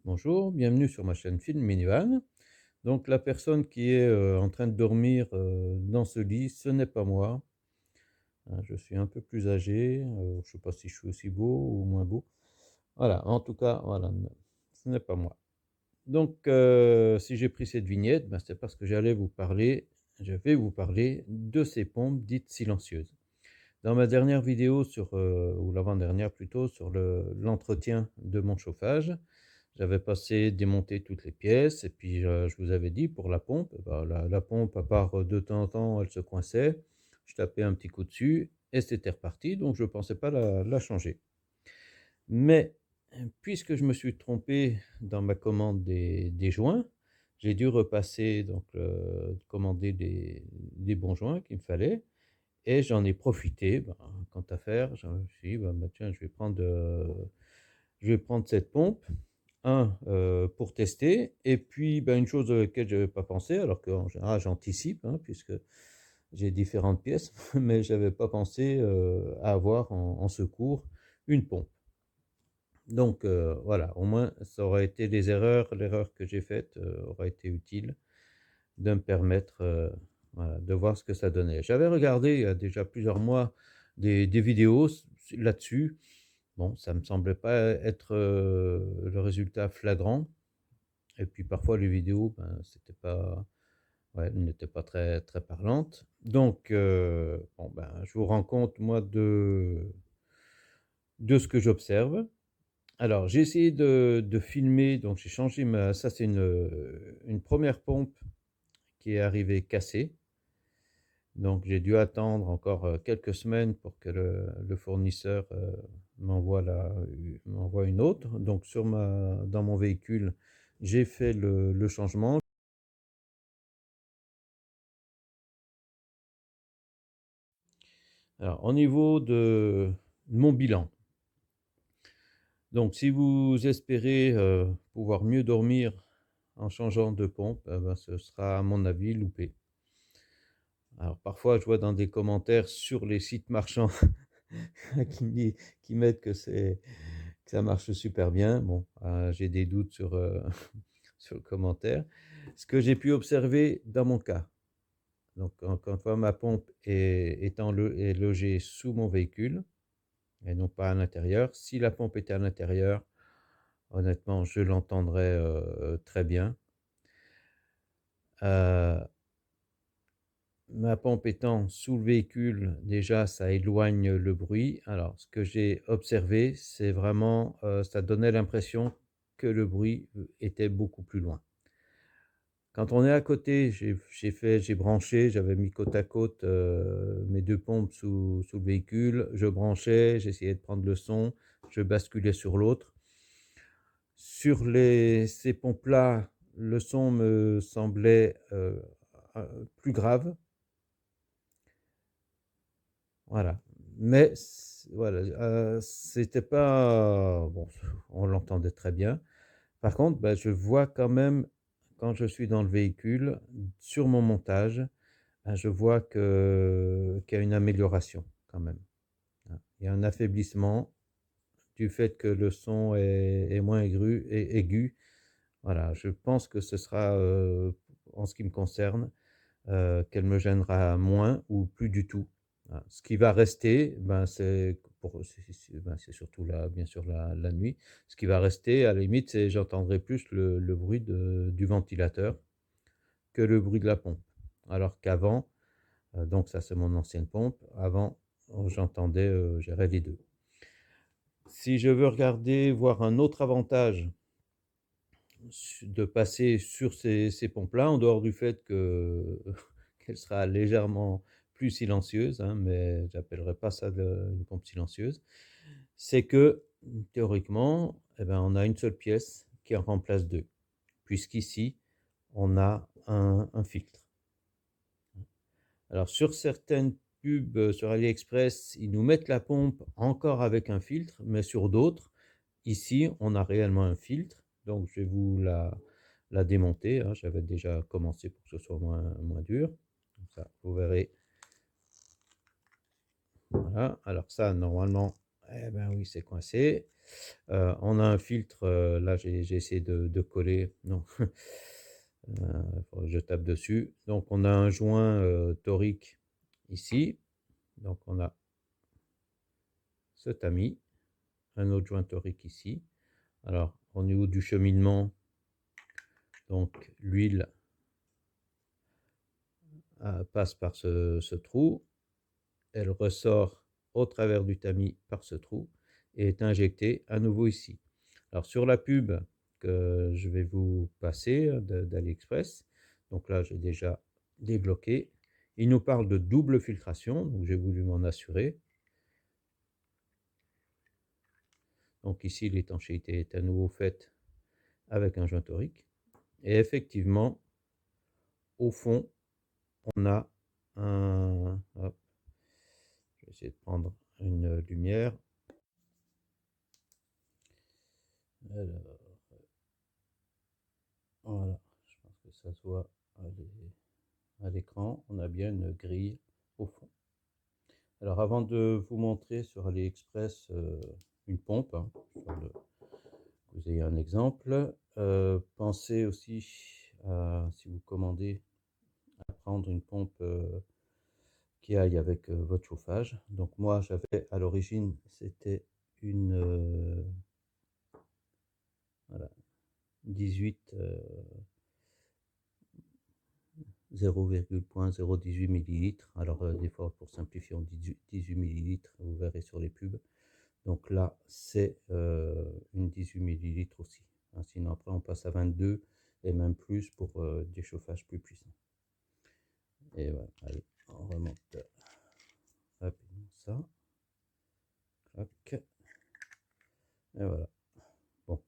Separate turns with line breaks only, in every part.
Bonjour, bienvenue sur ma chaîne Film Minivan. Donc la personne qui est en train de dormir dans ce lit, ce n'est pas moi. Hein, je suis un peu plus âgé, je ne sais pas si je suis aussi beau ou moins beau. Voilà, en tout cas, voilà, ce n'est pas moi. Donc si j'ai pris cette vignette, ben, c'est parce que je vais vous parler de ces pompes dites silencieuses. Dans ma dernière vidéo ou l'avant-dernière plutôt, sur l'entretien de mon chauffage, j'avais démonté toutes les pièces et puis je vous avais dit pour la pompe, bah, la pompe, à part de temps en temps, elle se coinçait. Je tapais un petit coup dessus et c'était reparti, donc je ne pensais pas la changer. Mais puisque je me suis trompé dans ma commande des joints, j'ai dû repasser, donc commander des bons joints qu'il me fallait. Et j'en ai profité, ben, quant à faire, je me suis dit, ben, tiens, je vais prendre cette pompe, pour tester, et puis ben, une chose à laquelle je n'avais pas pensé, alors qu'en général j'anticipe, hein, puisque j'ai différentes pièces, mais je n'avais pas pensé à avoir en secours une pompe. Donc voilà, au moins ça aurait été l'erreur que j'ai faite aurait été utile de me permettre voilà, de voir ce que ça donnait. J'avais regardé il y a déjà plusieurs mois des vidéos là-dessus. Bon, ça me semblait pas être le résultat flagrant. Et puis parfois les vidéos, ben, c'était pas, ouais, n'étaient pas très, très parlantes. Donc, bon, ben, je vous rends compte, moi, de ce que j'observe. Alors, j'ai essayé de filmer, donc j'ai changé ça c'est une première pompe qui est arrivée cassée. Donc, j'ai dû attendre encore quelques semaines pour que le fournisseur m'envoie une autre. Donc, dans mon véhicule, j'ai fait le changement. Alors, au niveau de mon bilan, donc si vous espérez pouvoir mieux dormir en changeant de pompe, eh ben, ce sera à mon avis loupé. Alors, parfois, je vois dans des commentaires sur les sites marchands qui mettent que ça marche super bien. Bon, j'ai des doutes sur le commentaire. Ce que j'ai pu observer dans mon cas, donc encore une fois, ma pompe est logée sous mon véhicule et non pas à l'intérieur. Si la pompe était à l'intérieur, honnêtement, je l'entendrais très bien. Euh, Ma pompe étant sous le véhicule, déjà, ça éloigne le bruit. Alors, ce que j'ai observé, c'est vraiment, ça donnait l'impression que le bruit était beaucoup plus loin. Quand on est à côté, j'ai branché, j'avais mis côte à côte mes deux pompes sous le véhicule. Je branchais, j'essayais de prendre le son, je basculais sur l'autre. Sur ces pompes-là, le son me semblait plus grave. Voilà. Mais voilà, c'était pas bon, on l'entendait très bien. Par contre, bah, je vois quand même, quand je suis dans le véhicule, sur mon montage, je vois qu'il y a une amélioration quand même, hein. Il y a un affaiblissement du fait que le son est moins aigu. Voilà, je pense que ce sera, en ce qui me concerne, qu'elle me gênera moins ou plus du tout. Voilà. Ce qui va rester, ben, c'est surtout bien sûr la nuit. Ce qui va rester, à la limite, c'est j'entendrai plus le bruit du ventilateur que le bruit de la pompe. Alors qu'avant, donc ça c'est mon ancienne pompe, avant j'aurais les deux. Si je veux voir un autre avantage de passer sur ces pompes-là, en dehors du fait qu'elle sera légèrement plus silencieuse, hein, mais j'appellerai pas ça une pompe silencieuse, c'est que théoriquement, eh ben, on a une seule pièce qui en remplace deux, puisqu'ici, on a un filtre. Alors sur certaines pubs sur AliExpress, ils nous mettent la pompe encore avec un filtre, mais sur d'autres, ici, on a réellement un filtre. Donc je vais la démonter, hein. J'avais déjà commencé pour que ce soit moins dur. Comme ça, vous verrez. Voilà. Alors ça, normalement, Eh ben oui, c'est coincé. On a un filtre, là j'ai essayé de coller, non, faudrait que je tape dessus. Donc on a un joint torique ici, donc on a ce tamis, un autre joint torique ici. Alors au niveau du cheminement, donc l'huile passe par ce trou, elle ressort au travers du tamis par ce trou et est injectée à nouveau ici. Alors sur la pub que je vais vous passer d'AliExpress, donc là j'ai déjà débloqué, il nous parle de double filtration, donc j'ai voulu m'en assurer. Donc ici l'étanchéité est à nouveau faite avec un joint torique. Et effectivement, au fond, on a un... Hop, je vais essayer de prendre une lumière. Alors, voilà, je pense que ça se voit à l'écran. On a bien une grille au fond. Alors avant de vous montrer sur AliExpress une pompe, hein, que vous ayez un exemple, pensez aussi, si vous commandez, à prendre une pompe qui aille avec votre chauffage. Donc moi j'avais à l'origine, c'était une voilà, 18 0,018 millilitres. Alors des fois pour simplifier on dit 18 millilitres, vous verrez sur les pubs. Donc là c'est une 18 millilitres aussi. Hein, sinon après on passe à 22 et même plus pour des chauffages plus puissants. Et voilà, allez, on remonte rapidement ça. Clac. Et voilà. Bon,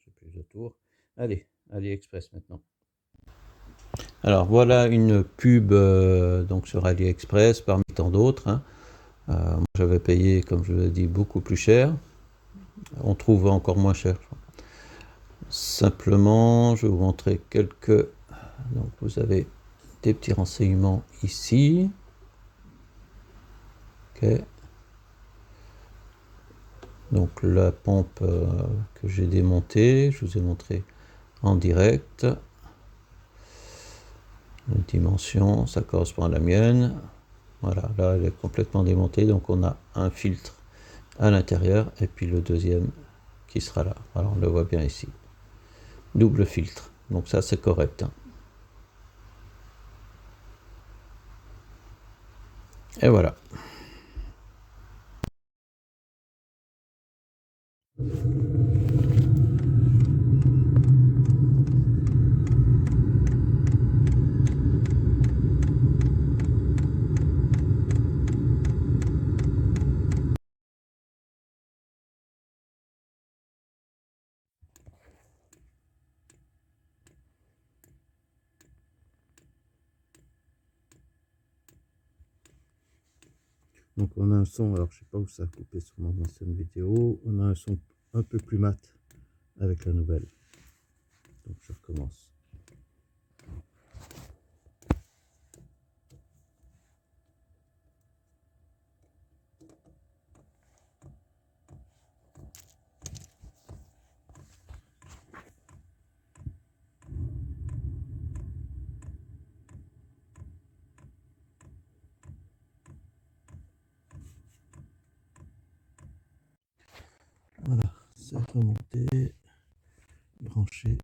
j'ai plus de tour. Allez, AliExpress maintenant. Alors voilà une pub donc sur AliExpress parmi tant d'autres. Hein. J'avais payé, comme je l'ai dit, beaucoup plus cher. On trouve encore moins cher. Simplement, je vais vous montrer quelques. Donc vous avez des petits renseignements ici. Ok. Donc la pompe que j'ai démontée, je vous ai montré en direct. La dimension, ça correspond à la mienne. Voilà, là elle est complètement démontée, donc on a un filtre à l'intérieur et puis le deuxième qui sera là. Alors on le voit bien ici. Double filtre, donc ça c'est correct. Hein. Et voilà. Donc on a un son, alors je sais pas où ça a coupé sur mon ancienne vidéo, on a un son un peu plus mat avec la nouvelle. Donc je recommence. Voilà, c'est remonté, branché.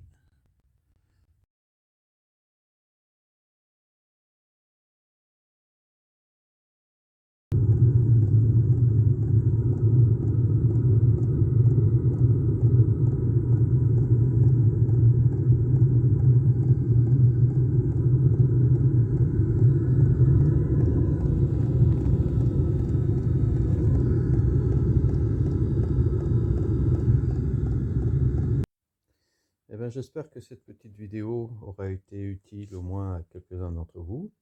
Eh bien, j'espère que cette petite vidéo aura été utile au moins à quelques-uns d'entre vous.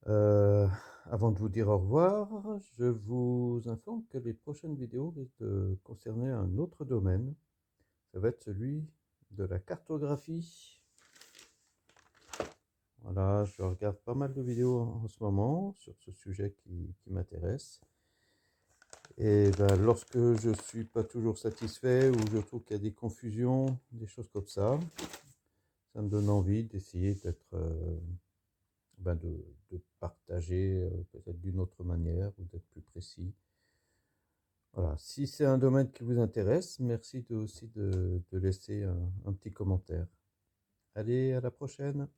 Avant de vous dire au revoir, je vous informe que les prochaines vidéos risquent de concerner un autre domaine. Ça va être celui de la cartographie. Voilà, je regarde pas mal de vidéos en ce moment sur ce sujet qui m'intéresse. Et ben, lorsque je ne suis pas toujours satisfait ou je trouve qu'il y a des confusions, des choses comme ça me donne envie d'essayer d'être, ben de partager peut-être d'une autre manière ou d'être plus précis. Voilà, si c'est un domaine qui vous intéresse, merci aussi de laisser un petit commentaire. Allez, à la prochaine!